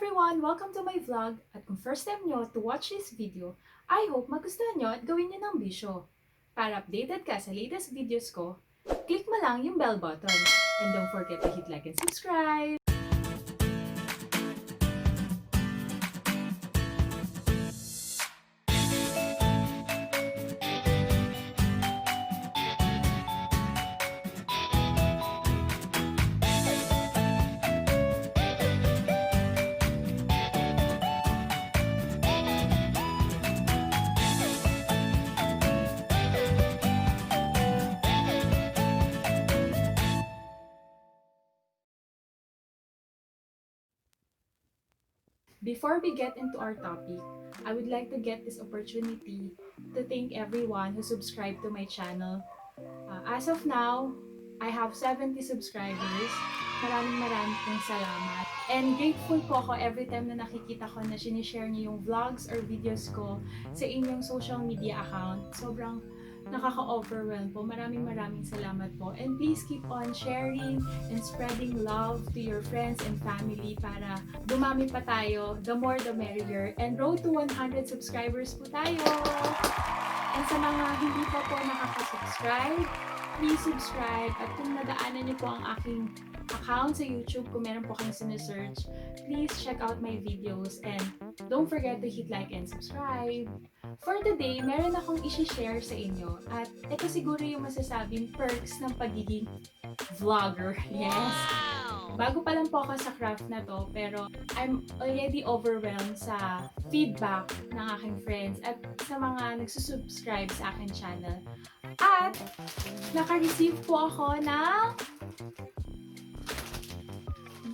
everyone! Welcome to my vlog. At kung first time nyo to watch this video, I hope magustuhan nyo at gawin nyo ng bisyo. Para updated ka sa latest videos ko, click mo lang yung bell button. And don't forget to hit like and subscribe! Before we get into our topic, I would like to get this opportunity to thank everyone who subscribed to my channel. As of now, I have 70 subscribers. Maraming pong salamat. And grateful po ako every time na nakikita ko na sinishare niyo yung vlogs or videos ko sa inyong social media account. Sobrang nakaka-overwhelm po. Maraming salamat po. And please keep on sharing and spreading love to your friends and family para dumami pa tayo. The more the merrier. And road to 100 subscribers po tayo! And sa mga hindi pa po nakaka-subscribe, please subscribe. At kung nadaanan niyo po ang aking account sa YouTube, kung meron po kayong sinesearch, please check out my videos. And don't forget to hit like and subscribe. For today, meron akong isi-share sa inyo. At ito siguro yung masasabing perks ng pagiging vlogger. Yes! Bago pa lang po ako sa craft na to, pero I'm already overwhelmed sa feedback ng aking friends at sa mga nagsusubscribe sa aking channel. At naka-receive po ako ng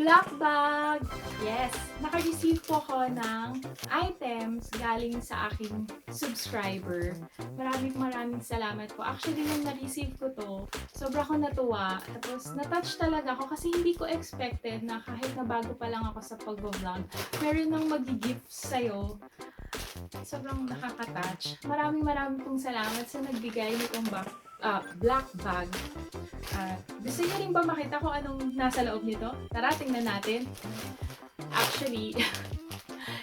black bag! Yes! Naka-receive po ako ng items galing sa aking subscriber. Maraming salamat po. Actually, nung na-receive ko to, sobra akong natuwa. Tapos, na-touch talaga ako kasi hindi ko expected na kahit na bago pa lang ako sa pag-vlog, meron nang mag-gift sa'yo. Sobrang nakaka-touch. Maraming pong salamat sa nagbigay nitong black bag. Gusto niyo rin ba makita kung anong nasa loob nito? Tara, tingnan natin. Actually,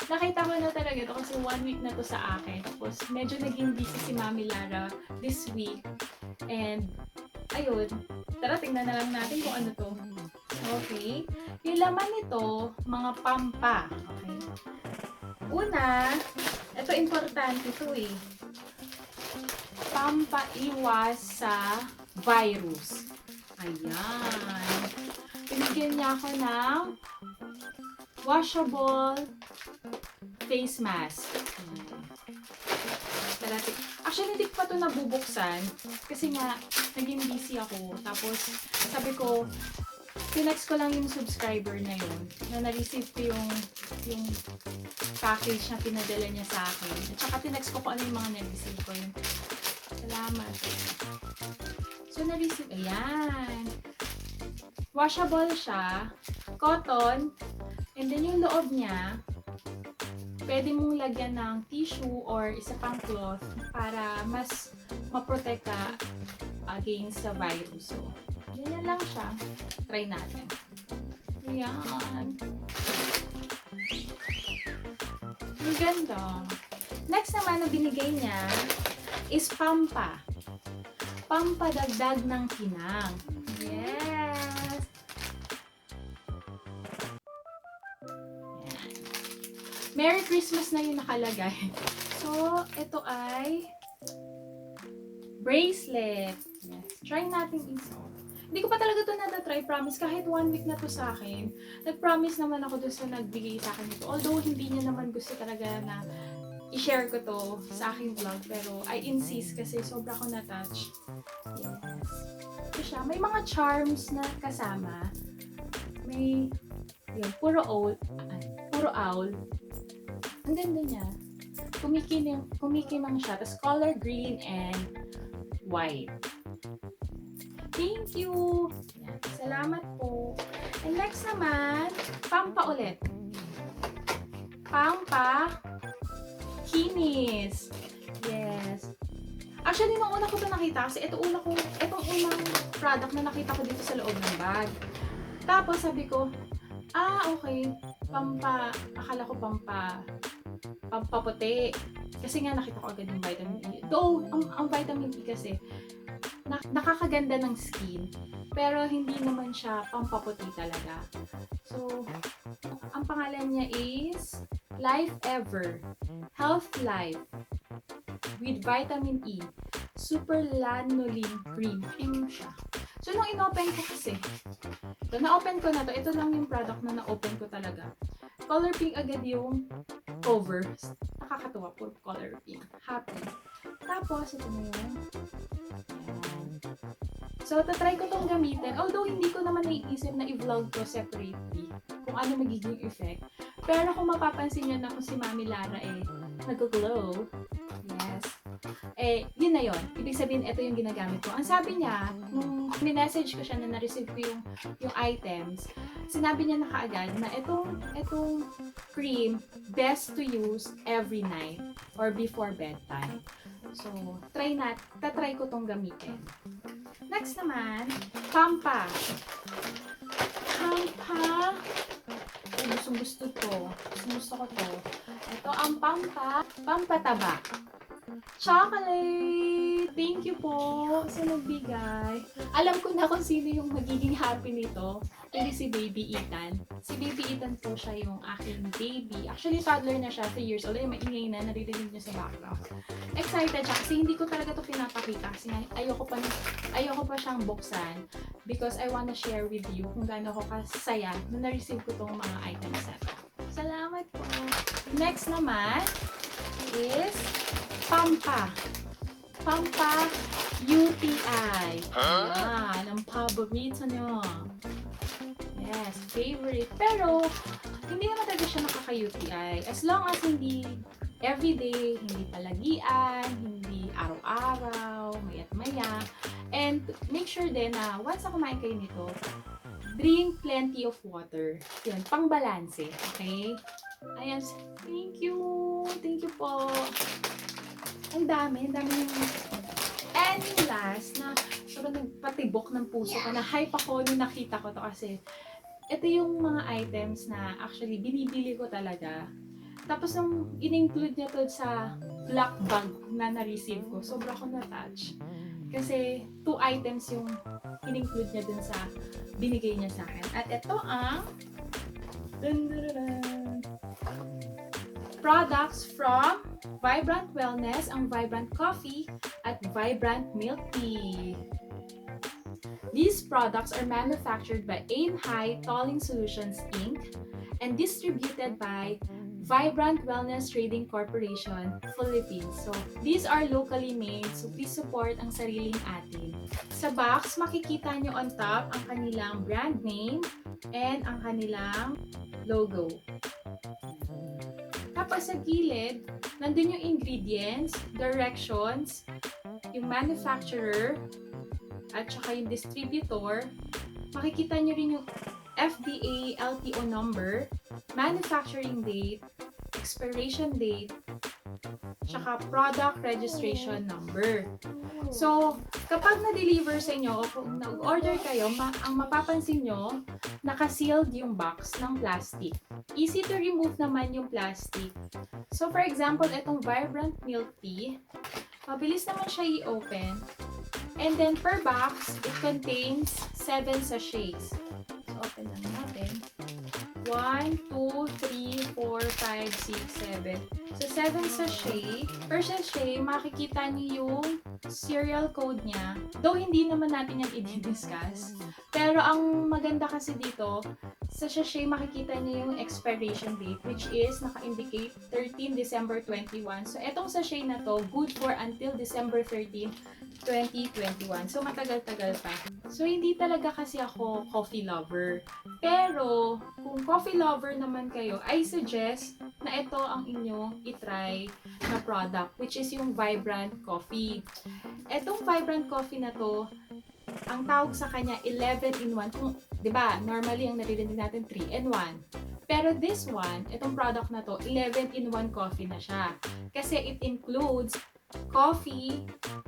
nakita ko na talaga ito kasi 1 week na to sa akin. Tapos, medyo naging busy si Mami Lara this week. And, ayun. Tara, tingnan na lang natin kung ano to. Okay. Yung laman nito, mga pampa. Okay. Una, ito importante to eh. Pampaiwas sa virus. Ayan. Pinigyan niya ako ng washable face mask. Actually, hindi ko pa ito nabubuksan kasi nga, naging busy ako. Tapos, sabi ko, tinext ko lang yung subscriber na yun, na na-receive ko yung package na pinadala niya sa akin. At saka tinext ko kung ano yung mga na-receive ko. Yun. Salamat. So, na-receive, ayan. Washable siya, cotton, and then yung loob niya, pwede mong lagyan ng tissue or isa pang cloth para mas maprotect ka against sa virus. So, ganyan lang siya. Try natin. Ayan. Ang ganda. Next naman na binigay niya is pampa. Pampadagdag ng kinang. Yes! Ayan. Merry Christmas na yung nakalagay. So, ito ay bracelet. Yes. Try natin isa. Hindi ko pa talaga ito na-try, promise. Kahit 1 week na to sa akin, nag-promise naman ako doon sa nagbigay sa akin ito. Although, hindi niya naman gusto talaga na i-share ko to sa aking vlog. Pero, I insist kasi sobra ko na-touch. Yes. Ito siya. May mga charms na kasama. May, yun, puro owl. Ang ganda niya. Kumikinang siya. Tapos, color green and white. Thank you! Yan. Salamat po. And next naman, pampa ulit. Pampa kinis. Yes. Actually, nung una ko ito nakita, kasi itong unang product na nakita ko dito sa loob ng bag. Tapos sabi ko, Okay. Akala ko pampaputi. Kasi nga nakita ko agad yung vitamin E. Though, ang vitamin E kasi, nakakaganda ng skin. Pero hindi naman siya pampaputi talaga. So, ang pangalan niya is Life Ever Health Life with Vitamin E Super Lanolin Cream. Cream siya. So, nung in-open ko kasi, na-open ko na to. Ito lang yung product na na-open ko talaga. Color pink agad yung cover. Nakakatuwa po, color pink. Happy. Tapos, ito na yun. Ayan. So, tatry ko tong gamitin. Although, hindi ko naman naiisip na i-vlog to separately kung ano magiging effect. Pero kung mapapansin nyo na kung si Mami Lara nag-glow. Yes. Yun na yun. Ibig sabihin, ito yung ginagamit ko. Ang sabi niya, nung minessage ko siya na na-receive ko yung items, sinabi niya na kaagad na itong cream, best to use every night or before bedtime. So, tatry ko tong gamitin. Next naman, Pampa. Gusto ko to. Ito ang Pampataba. Chocolate! Thank you po sa nagbigay. Alam ko na kung sino yung magiging happy nito. Hindi si Baby Ethan. Si Baby Ethan po siya yung aking baby. Actually, toddler na siya, 3 years old. Ay, maingay na, naririnig niyo sa background. Excited siya kasi hindi ko talaga to pinapakita kasi ayoko pa siyang buksan because I wanna share with you kung gaano ako kasaya nung na-receive ko tong mga items na to. Salamat po! Next naman is Pampa UTI. Ang paborito nyo. Yes, favorite. Pero, hindi naman talaga siya nakaka-UTI. As long as hindi everyday, hindi palagian, hindi araw-araw, mayat-maya. And make sure din na once na kumain kayo nito, drink plenty of water. Yun, pang-balanse. Okay? Ayan. Thank you. Thank you po. Ang dami yung and last na sobrang nagpatibok ng puso ko na hype ako nung nakita ko to kasi ito yung mga items na actually binibili ko talaga. Tapos nung in-include niya to sa black bag na na-receive ko, sobra ko na-touch. Kasi 2 items yung in-include niya dun sa binigay niya sa akin. At ito ang products from Vibrant Wellness, ang Vibrant Coffee at Vibrant Milk Tea. These products are manufactured by Aim High Tolling Solutions Inc. and distributed by Vibrant Wellness Trading Corporation, Philippines. So, these are locally made, so please support ang sariling atin. Sa box, makikita nyo on top ang kanilang brand name and ang kanilang logo. Tapos sa gilid, nandun yung ingredients, directions, yung manufacturer, at saka yung distributor. Makikita nyo rin yung FDA LTO number, manufacturing date, expiration date, tsaka product registration number. So, kapag na-deliver sa inyo o kung nag-order kayo, ang mapapansin nyo, naka-sealed yung box ng plastic. Easy to remove naman yung plastic. So, for example, itong Vibrant Milk Tea, mabilis naman siya i-open. And then, per box, it contains 7 sachets. So, open lang natin. 1, 2, 3, 4, 5, 6, 7. So, 7 sachet. Per sachet, makikita niyo yung serial code niya. Though, hindi naman natin yan i-discuss. Pero, ang maganda kasi dito, sa sachet, makikita niyo yung expiration date, which is naka-indicate 13 December 21. So, etong sachet na to, good for until December 13, 2021. So, matagal-tagal pa. So, hindi talaga kasi ako coffee lover. Pero, kung coffee lover naman kayo, I suggest na ito ang inyong itry na product, which is yung Vibrant Coffee. Etong Vibrant Coffee na to, ang tawag sa kanya 11-in-1. Kung, di ba, normally ang naririnig natin 3-in-1. Pero this one, itong product na to, 11-in-1 coffee na siya. Kasi it includes coffee,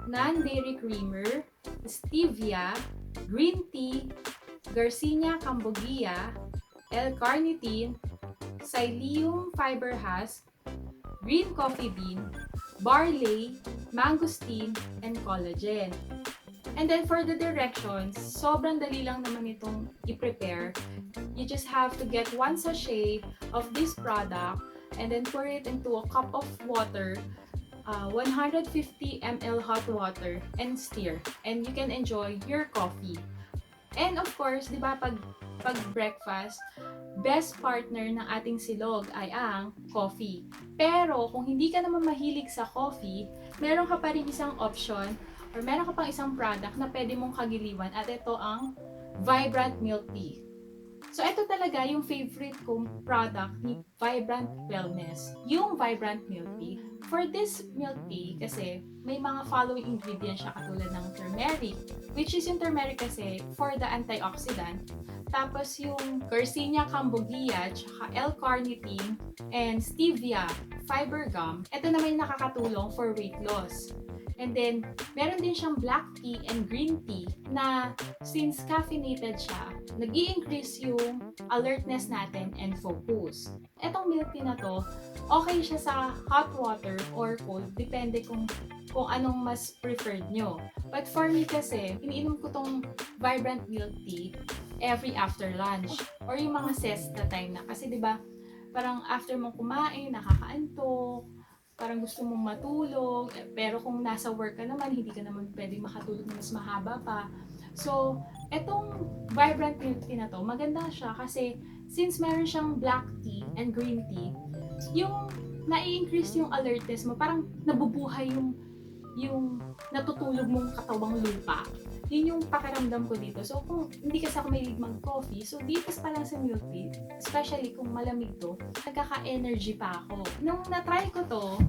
non-dairy creamer, stevia, green tea, Garcinia cambogia, L-carnitine, psyllium fiber husk, green coffee bean, barley, mangosteen, and collagen. And then for the directions, sobrang dali lang naman itong i-prepare. You just have to get 1 sachet of this product and then pour it into a cup of water, 150 ml hot water, and stir. And you can enjoy your coffee. And of course, di ba, pag breakfast, best partner ng ating silog ay ang coffee. Pero kung hindi ka naman mahilig sa coffee, meron ka pa rin isang option or meron ka pang isang product na pwede mong kagiliwan at ito ang Vibrant Milk Tea. So, ito talaga yung favorite kong product ni Vibrant Wellness, yung Vibrant Milk Tea. For this milk tea, kasi may mga following ingredients siya katulad ng turmeric, which is yung turmeric kasi for the antioxidant. Tapos yung Garcinia cambogia, tsaka L-carnitine, and stevia, fiber gum. Ito naman yung nakakatulong for weight loss. And then, meron din siyang black tea and green tea na since caffeinated siya, nag-i-increase yung alertness natin and focus. Etong milk tea na to, okay siya sa hot water or cold, depende kung anong mas preferred nyo. But for me kasi, iniinom ko tong Vibrant Milk Tea every after lunch or yung mga siesta time na. Kasi 'di ba, parang after mo kumain, nakakaantok, parang gusto mong matulog, pero kung nasa work ka naman, hindi ka naman pwedeng makatulog na mas mahaba pa. So, etong Vibrant Milk Tea na to, maganda siya kasi since meron siyang black tea and green tea, yung nai-increase yung alertness mo, parang nabubuhay yung natutulog mong katawang lupa. Yun yung pakiramdam ko dito. So, kung hindi kasi ako mahilig mag-coffee, so dito pa lang sa milk tea, especially kung malamig to, nagkaka-energy pa ako. Nung na-try ko to,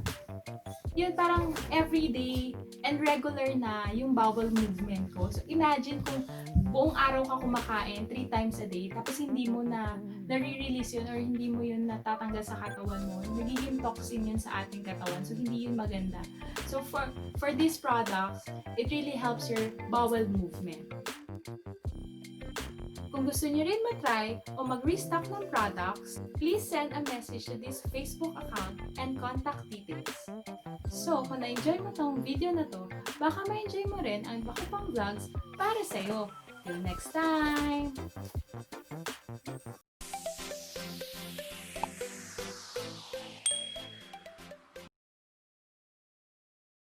yun parang everyday and regular na yung bowel movement ko. So, imagine kung buong araw ka kumakain 3 times a day, tapos hindi mo na nare-release yun or hindi mo yun natatanggal sa katawan mo. Nagiging toxin yun sa ating katawan. So, hindi yun maganda. So, for these products, it really helps your bowel movement. Kung gusto niyo rin matry o mag-restock ng products, please send a message to this Facebook account and contact details. So, kung na-enjoy mo tong video na to, baka ma-enjoy mo rin ang iba ko pang vlogs para sa'yo. Till next time!